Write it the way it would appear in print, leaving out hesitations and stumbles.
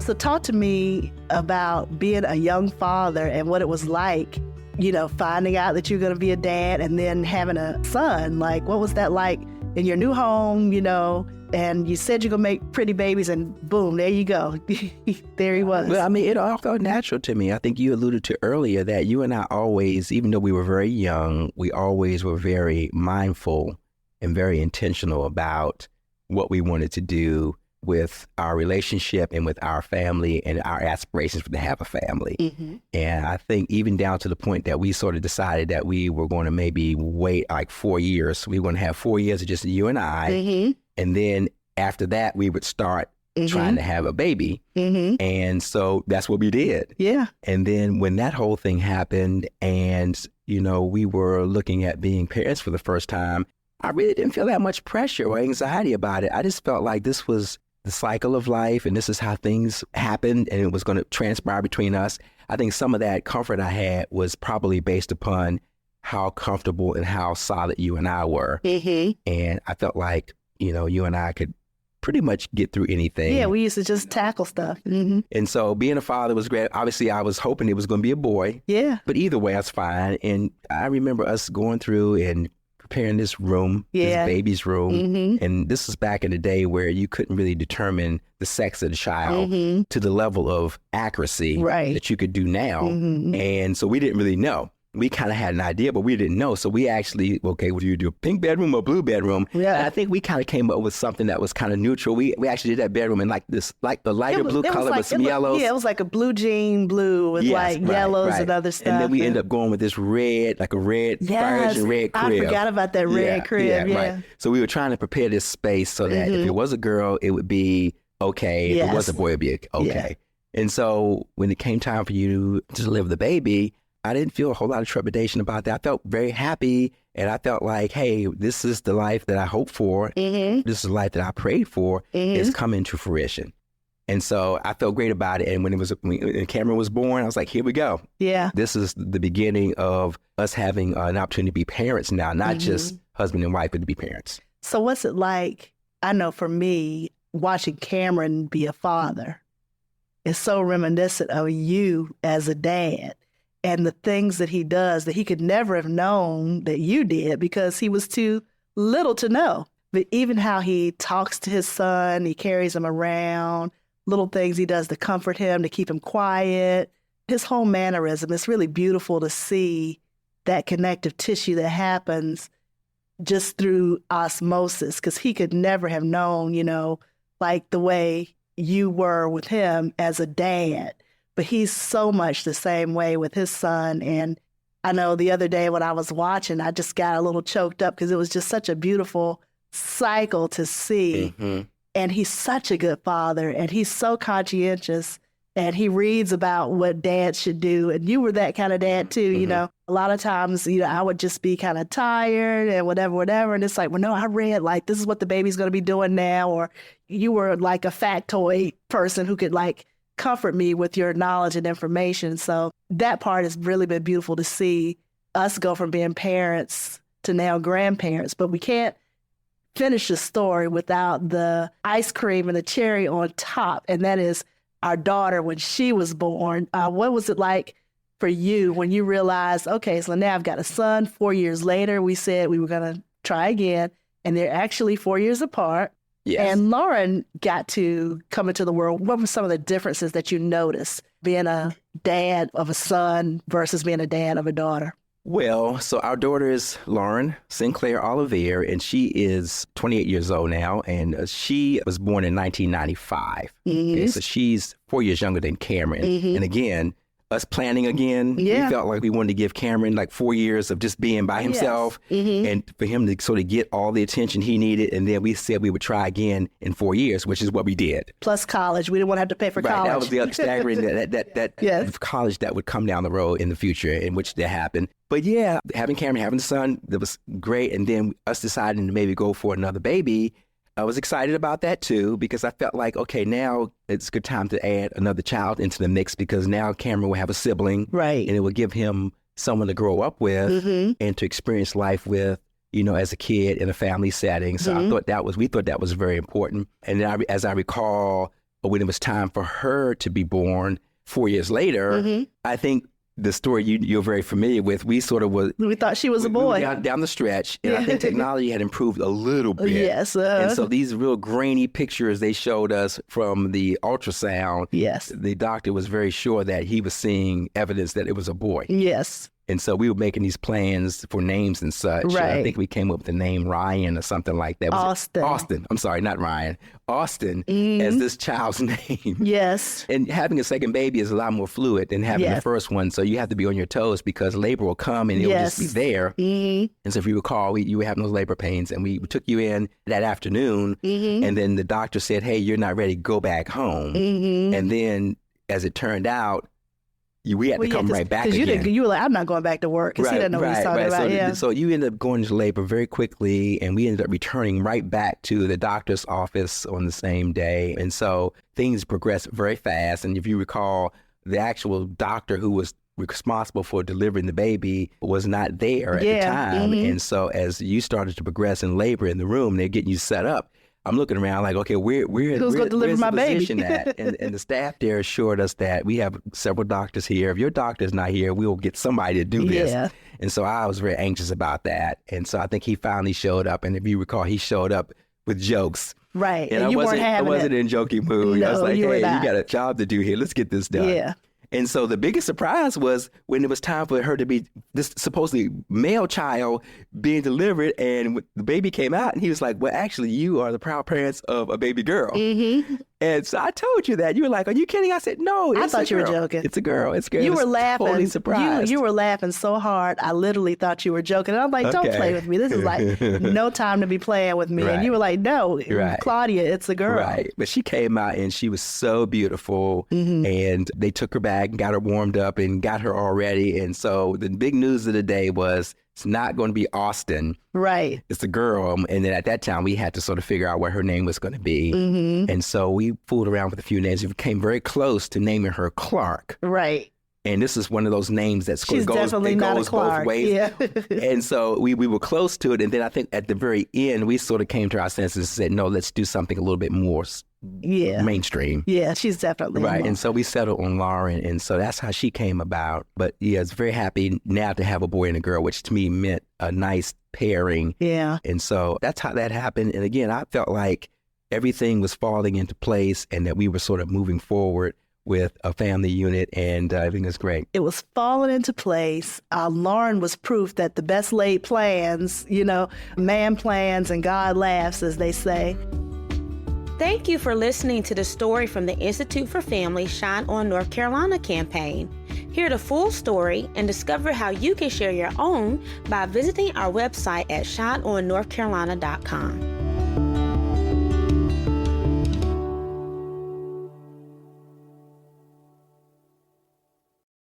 So talk to me about being a young father and what it was like, finding out that you're going to be a dad and then having a son. Like, what was that like in your new home, and you said you're going to make pretty babies and boom, there you go. There he was. Well, I mean, it all felt natural to me. I think you alluded to earlier that you and I always, even though we were very young, we always were very mindful and very intentional about what we wanted to do with our relationship and with our family and our aspirations to have a family. Mm-hmm. And I think even down to the point that we sort of decided that we were going to maybe wait like 4 years. We were going to have 4 years of just you and I. Mm-hmm. And then after that, we would start trying to have a baby. Mm-hmm. And so that's what we did. Yeah. And then when that whole thing happened and, we were looking at being parents for the first time, I really didn't feel that much pressure or anxiety about it. I just felt like this was the cycle of life and this is how things happened and it was going to transpire between us. I think some of that comfort I had was probably based upon how comfortable and how solid you and I were. Mm-hmm. And I felt like, you and I could pretty much get through anything. Yeah, we used to just tackle stuff. Mm-hmm. And so being a father was great. Obviously, I was hoping it was going to be a boy. Yeah. But either way, I was fine. And I remember us going through and preparing this room, this baby's room. Mm-hmm. And this was back in the day where you couldn't really determine the sex of the child to the level of accuracy that you could do now. Mm-hmm. And so we didn't really know. We kind of had an idea, but we didn't know. So we actually, okay, what do you do? A pink bedroom or blue bedroom? Yeah. And I think we kind of came up with something that was kind of neutral. We actually did that bedroom in like the lighter blue color with some yellows. Yeah, it was like a blue jean blue with yellows and other stuff. And then we ended up going with this red, like a red Persian red crib. I forgot about that red crib. Yeah. Right. So we were trying to prepare this space so that if it was a girl, it would be okay. If it was a boy, it would be okay. Yeah. And so when it came time for you to deliver the baby, I didn't feel a whole lot of trepidation about that. I felt very happy and I felt like, hey, this is the life that I hoped for. Mm-hmm. This is the life that I prayed for. Mm-hmm. It's coming to fruition. And so I felt great about it. And when Cameron was born, I was like, here we go. Yeah. This is the beginning of us having an opportunity to be parents now, not just husband and wife, but to be parents. So what's it like? I know for me, watching Cameron be a father is so reminiscent of you as a dad. And the things that he does that he could never have known that you did because he was too little to know. But even how he talks to his son, he carries him around, little things he does to comfort him, to keep him quiet. His whole mannerism, it's really beautiful to see that connective tissue that happens just through osmosis because he could never have known, like the way you were with him as a dad. But he's so much the same way with his son. And I know the other day when I was watching, I just got a little choked up because it was just such a beautiful cycle to see. Mm-hmm. And he's such a good father and he's so conscientious and he reads about what dads should do. And you were that kind of dad too, A lot of times, I would just be kind of tired and whatever. And it's like, well, no, I read like, this is what the baby's going to be doing now. Or you were like a factoid person who could like comfort me with your knowledge and information. So that part has really been beautiful to see us go from being parents to now grandparents. But we can't finish the story without the ice cream and the cherry on top. And that is our daughter when she was born. What was it like for you when you realized, okay, so now I've got a son. 4 years later, we said we were going to try again. And they're actually 4 years apart. Yes. And Lauren got to come into the world. What were some of the differences that you noticed being a dad of a son versus being a dad of a daughter? Well, so our daughter is Lauren Sinclair Ollivierre, and she is 28 years old now, and she was born in 1995. Mm-hmm. Okay, so she's 4 years younger than Cameron. Mm-hmm. And again, us planning again, we felt like we wanted to give Cameron like 4 years of just being by himself and for him to sort of get all the attention he needed. And then we said we would try again in 4 years, which is what we did. Plus college. We didn't want to have to pay for college. That was the other staggering that college that would come down the road in the future, in which that happened. But yeah, having Cameron, having the son, that was great. And then us deciding to maybe go for another baby, I was excited about that too, because I felt like, okay, now it's a good time to add another child into the mix because now Cameron will have a sibling. Right. And it will give him someone to grow up with and to experience life with, as a kid in a family setting. So we thought that was very important. And then as I recall, when it was time for her to be born 4 years later, I think the story you're very familiar with, we thought she was a boy. We were down the stretch, and I think technology had improved a little bit. Yes. And so these real grainy pictures they showed us from the ultrasound, yes, the doctor was very sure that he was seeing evidence that it was a boy. Yes. And so we were making these plans for names and such. Right. And I think we came up with the name Ryan or something like that. Austin. I'm sorry, not Ryan. Austin as this child's name. Yes. And having a second baby is a lot more fluid than having the first one. So you have to be on your toes because labor will come and it will just be there. And so if you recall, you were having those labor pains and we took you in that afternoon. And then the doctor said, hey, you're not ready, go back home. And then as it turned out, we had to come right back again. Because you were like, I'm not going back to work. Because he didn't know what he's talking about. So you ended up going into labor very quickly, and we ended up returning right back to the doctor's office on the same day. And so things progressed very fast. And if you recall, the actual doctor who was responsible for delivering the baby was not there at the time. And so as you started to progress in labor in the room, they're getting you set up. I'm looking around like, okay, who's going to deliver my baby? And the staff there assured us that we have several doctors here. If your doctor's not here, we'll get somebody to do this. Yeah. And so I was very anxious about that. And so I think he finally showed up. And if you recall, he showed up with jokes. Right. And I wasn't in joking mood. No, I was like, hey, you not. got a job to do here. Let's get this done. Yeah. And so the biggest surprise was when it was time for her to be this supposedly male child being delivered, and the baby came out, and he was like, well, actually, you are the proud parents of a baby girl. And so I told you that. You were like, are you kidding? I said, no, I thought you were joking. It's a girl. It's a girl. You were laughing. Totally surprised. You were laughing so hard, I literally thought you were joking. And I'm like, don't play with me. This is like no time to be playing with me. Right. And you were like, no, Claudia, it's a girl. Right. But she came out, and she was so beautiful. And they took her back and got her warmed up and got her all ready. And so the big news of the day was it's not going to be Austin. Right. It's a girl. And then at that time, we had to sort of figure out what her name was going to be. And so we fooled around with a few names. We came very close to naming her Clark. Right. And this is one of those names that goes both ways. Yeah. And so we were close to it. And then I think at the very end, we sort of came to our senses and said, no, let's do something a little bit more mainstream. Yeah, she's definitely right. And so we settled on Lauren. And so that's how she came about. But yeah, I was very happy now to have a boy and a girl, which to me meant a nice pairing. Yeah. And so that's how that happened. And again, I felt like everything was falling into place and that we were sort of moving forward with a family unit, and everything is great. It was falling into place. Lauren was proof that the best laid plans, man plans and God laughs, as they say. Thank you for listening to the story from the Institute for Family Shine On North Carolina campaign. Hear the full story and discover how you can share your own by visiting our website at shineonnorthcarolina.com.